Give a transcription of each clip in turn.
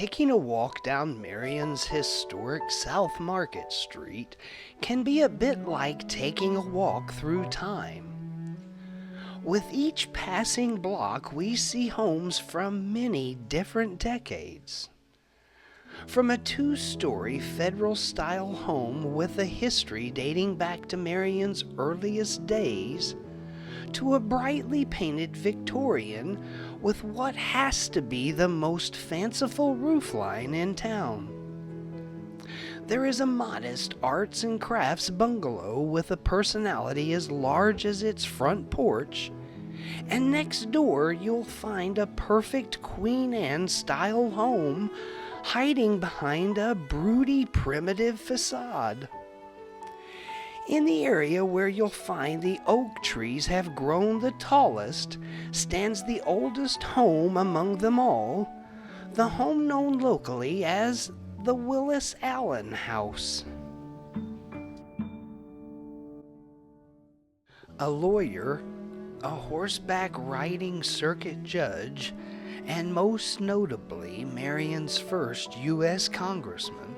Taking a walk down Marion's historic South Market Street can be a bit like taking a walk through time. With each passing block, we see homes from many different decades. From a two-story federal-style home with a history dating back to Marion's earliest days, to a brightly painted Victorian with what has to be the most fanciful roofline in town. There is a modest arts and crafts bungalow with a personality as large as its front porch, and next door you'll find a perfect Queen Anne-style home hiding behind a broody primitive facade. In the area where you'll find the oak trees have grown the tallest stands the oldest home among them all, the home known locally as the Willis Allen House. A lawyer, a horseback riding circuit judge, and most notably Marion's first U.S. Congressman,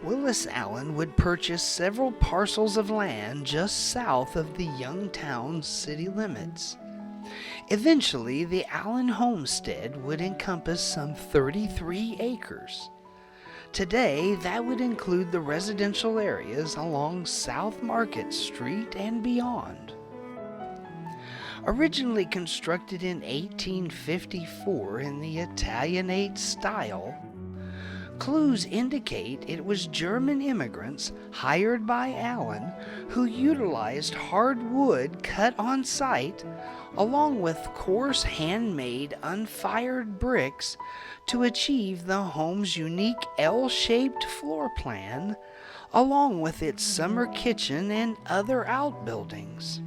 Willis Allen would purchase several parcels of land just south of the young town's city limits. Eventually, the Allen homestead would encompass some 33 acres. Today, that would include the residential areas along South Market Street and beyond. Originally constructed in 1854 in the Italianate style, clues indicate it was German immigrants hired by Allen who utilized hardwood cut on site along with coarse handmade unfired bricks to achieve the home's unique L-shaped floor plan along with its summer kitchen and other outbuildings.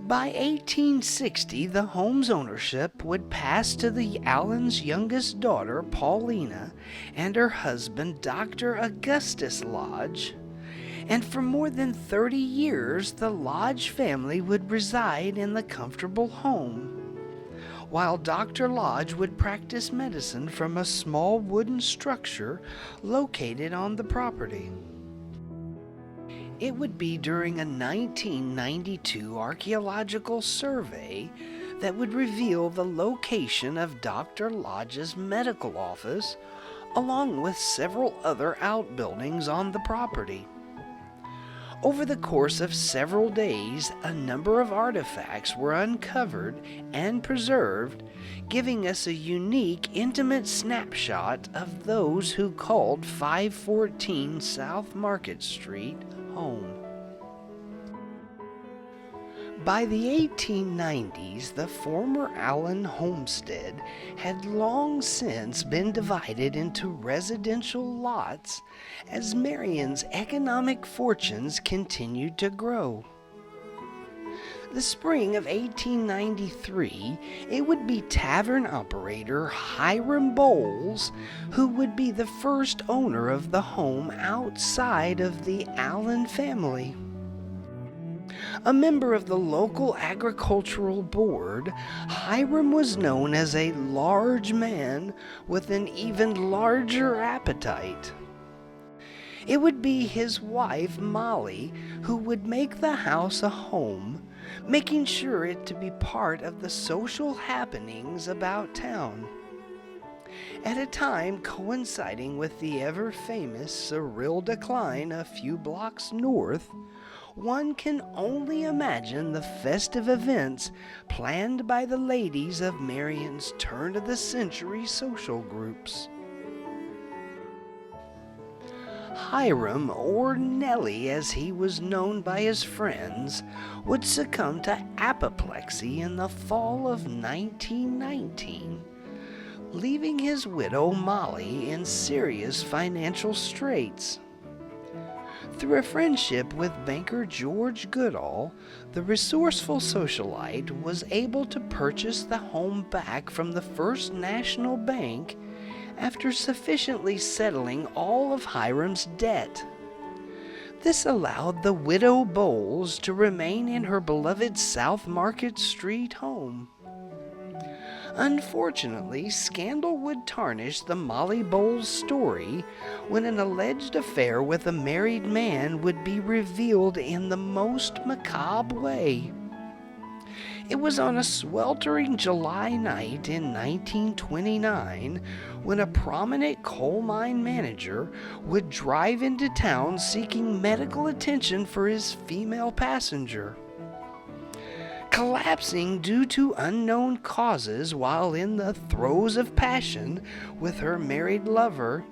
By 1860, the home's ownership would pass to the Allens' youngest daughter, Paulina, and her husband, Dr. Augustus Lodge, and for more than 30 years, the Lodge family would reside in the comfortable home, while Dr. Lodge would practice medicine from a small wooden structure located on the property. It would be during a 1992 archaeological survey that would reveal the location of Dr. Lodge's medical office, along with several other outbuildings on the property. Over the course of several days, a number of artifacts were uncovered and preserved, giving us a unique, intimate snapshot of those who called 514 South Market Street home. By the 1890s, the former Allen homestead had long since been divided into residential lots as Marion's economic fortunes continued to grow. The spring of 1893, it would be tavern operator Hiram Bowles who would be the first owner of the home outside of the Allen family. A member of the local agricultural board, Hiram was known as a large man with an even larger appetite. It would be his wife, Molly, who would make the house a home, making sure it to be part of the social happenings about town. At a time coinciding with the ever-famous Cyril decline a few blocks north, one can only imagine the festive events planned by the ladies of Marion's turn-of-the-century social groups. Hiram, or Nellie as he was known by his friends, would succumb to apoplexy in the fall of 1919, leaving his widow Molly in serious financial straits. Through a friendship with banker George Goodall, the resourceful socialite was able to purchase the home back from the First National Bank after sufficiently settling all of Hiram's debt. This allowed the widow Bowles to remain in her beloved South Market Street home. Unfortunately, scandal would tarnish the Molly Bowles story when an alleged affair with a married man would be revealed in the most macabre way. It was on a sweltering July night in 1929 when a prominent coal mine manager would drive into town seeking medical attention for his female passenger. Collapsing due to unknown causes while in the throes of passion with her married lover,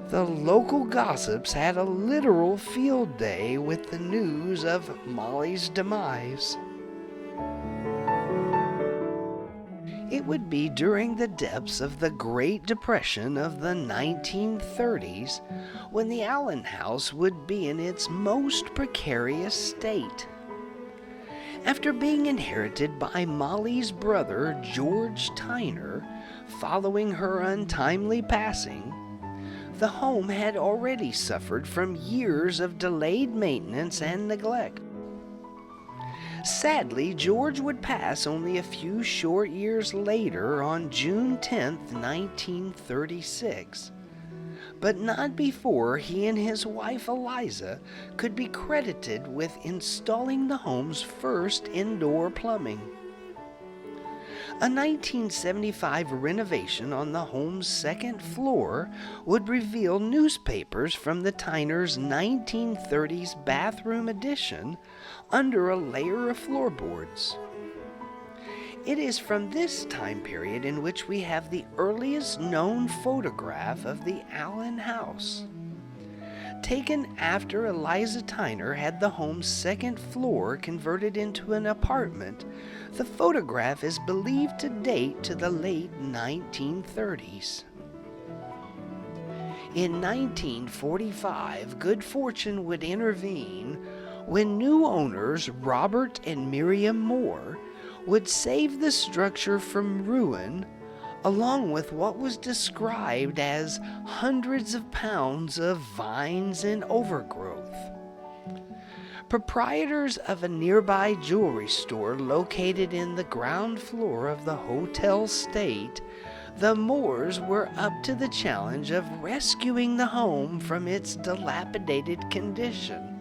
the local gossips had a literal field day with the news of Molly's demise. It would be during the depths of the Great Depression of the 1930s when the Allen house would be in its most precarious state. After being inherited by Molly's brother, George Tyner, following her untimely passing, the home had already suffered from years of delayed maintenance and neglect. Sadly, George would pass only a few short years later on June 10, 1936. But not before he and his wife Eliza could be credited with installing the home's first indoor plumbing. A 1975 renovation on the home's second floor would reveal newspapers from the Tyners' 1930s bathroom addition under a layer of floorboards. It is from this time period in which we have the earliest known photograph of the Allen house. Taken after Eliza Tyner had the home's second floor converted into an apartment, the photograph is believed to date to the late 1930s. In 1945, good fortune would intervene when new owners Robert and Miriam Moore would save the structure from ruin, along with what was described as hundreds of pounds of vines and overgrowth. Proprietors of a nearby jewelry store located in the ground floor of the hotel state, the Moores were up to the challenge of rescuing the home from its dilapidated condition.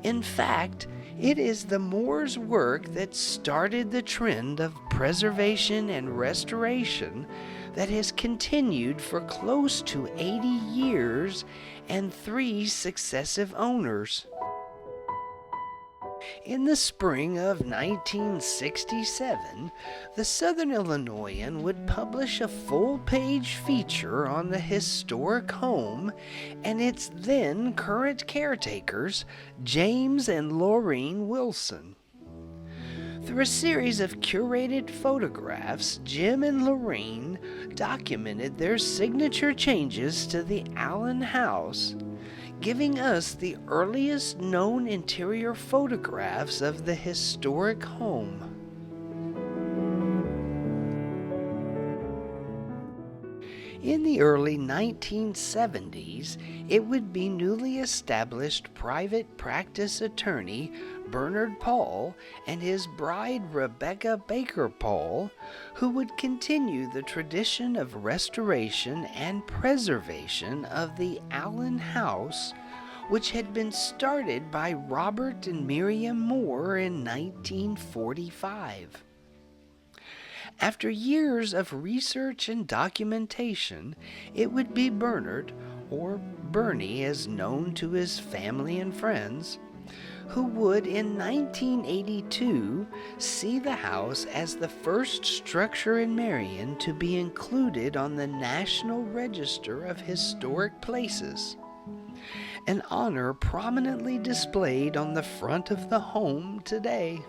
In fact, it is the Moores' work that started the trend of preservation and restoration that has continued for close to 80 years and 3 successive owners. In the spring of 1967, the Southern Illinoisan would publish a full-page feature on the historic home and its then current caretakers, James and Laureen Wilson. Through a series of curated photographs, Jim and Laureen documented their signature changes to the Allen house, giving us the earliest known interior photographs of the historic home. In the early 1970s, it would be newly established private practice attorney Bernard Paul and his bride Rebecca Baker Paul who would continue the tradition of restoration and preservation of the Allen house, which had been started by Robert and Miriam Moore in 1945. After years of research and documentation, it would be Bernard, or Bernie as known to his family and friends, who would in 1982 see the house as the first structure in Marion to be included on the National Register of Historic Places, an honor prominently displayed on the front of the home today.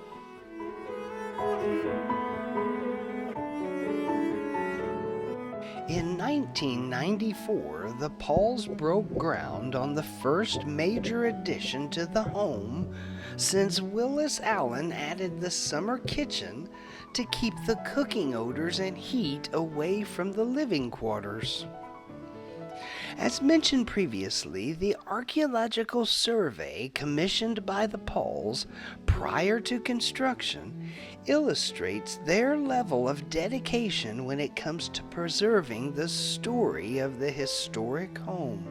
In 1994, the Pauls broke ground on the first major addition to the home since Willis Allen added the summer kitchen to keep the cooking odors and heat away from the living quarters. As mentioned previously, the archaeological survey commissioned by the Pauls prior to construction illustrates their level of dedication when it comes to preserving the story of the historic home.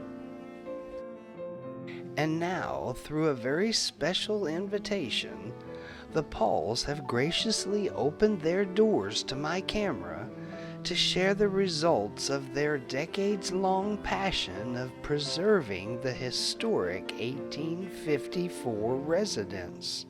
And now, through a very special invitation, the Pauls have graciously opened their doors to my camera to share the results of their decades-long passion of preserving the historic 1854 residence.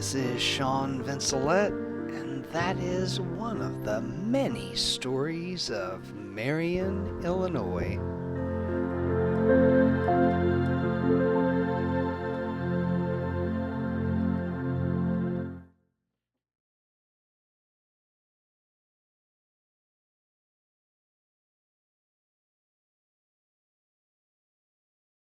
This is Sean Vincelette, and that is one of the many stories of Marion, Illinois.